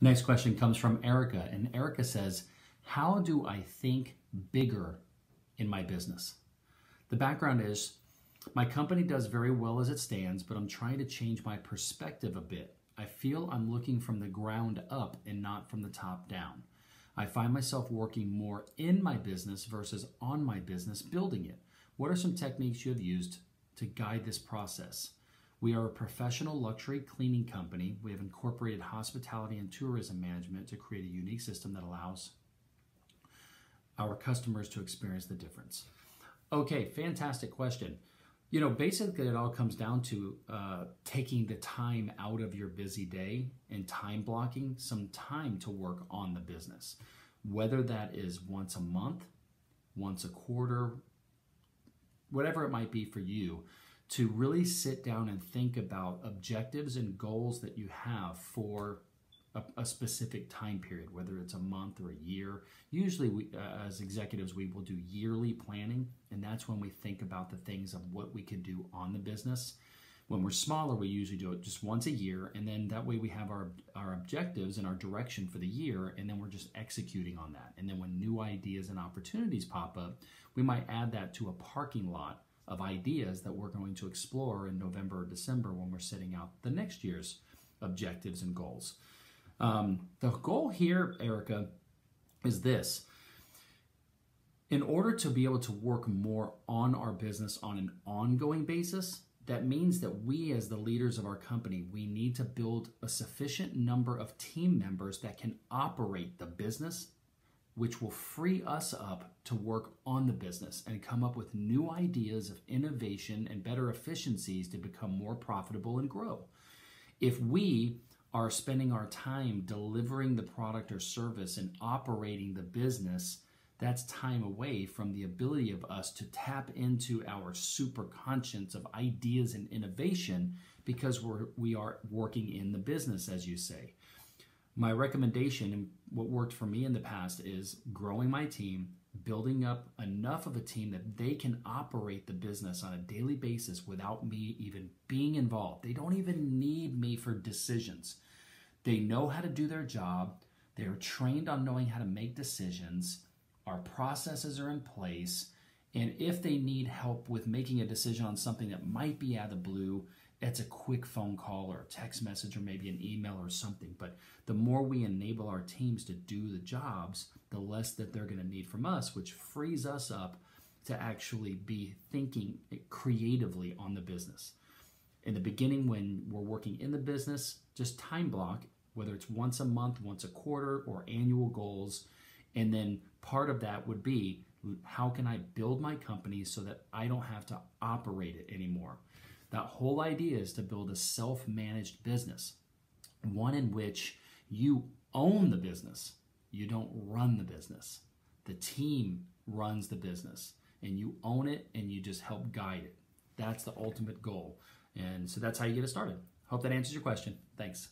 Next question comes from Erica, and Erica says, how do I think bigger in my business? The background is, my company does very well as it stands, but I'm trying to change my perspective a bit. I feel I'm looking from the ground up and not from the top down. I find myself working more in my business versus on my business building it. What are some techniques you have used to guide this process? We are a professional luxury cleaning company. We have incorporated hospitality and tourism management to create a unique system that allows our customers to experience the difference. Okay, fantastic question. You know, basically it all comes down to taking the time out of your busy day and time blocking some time to work on the business. Whether that is once a month, once a quarter, whatever it might be for you, to really sit down and think about objectives and goals that you have for a specific time period, whether it's a month or a year. Usually we, as executives, we will do yearly planning, and that's when we think about the things of what we could do on the business. When we're smaller, we usually do it just once a year, and then that way we have our objectives and our direction for the year, and then we're just executing on that. And then when new ideas and opportunities pop up, we might add that to a parking lot of ideas that we're going to explore in November or December when we're setting out the next year's objectives and goals. The goal here, Erica, is this. In order to be able to work more on our business on an ongoing basis, that means that we as the leaders of our company, we need to build a sufficient number of team members that can operate the business, which will free us up to work on the business and come up with new ideas of innovation and better efficiencies to become more profitable and grow. If we are spending our time delivering the product or service and operating the business, that's time away from the ability of us to tap into our super conscience of ideas and innovation because we are working in the business, as you say. My recommendation and what worked for me in the past is growing my team, building up enough of a team that they can operate the business on a daily basis without me even being involved. They don't even need me for decisions. They know how to do their job. They're trained on knowing how to make decisions. Our processes are in place. And if they need help with making a decision on something that might be out of the blue, it's a quick phone call or a text message or maybe an email or something. But the more we enable our teams to do the jobs, the less that they're going to need from us, which frees us up to actually be thinking creatively on the business. In the beginning, when we're working in the business, just time block, whether it's once a month, once a quarter, or annual goals. And then part of that would be, how can I build my company so that I don't have to operate it anymore? That whole idea is to build a self-managed business, one in which you own the business. You don't run the business. The team runs the business, and you own it, and you just help guide it. That's the ultimate goal. And so that's how you get it started. Hope that answers your question. Thanks.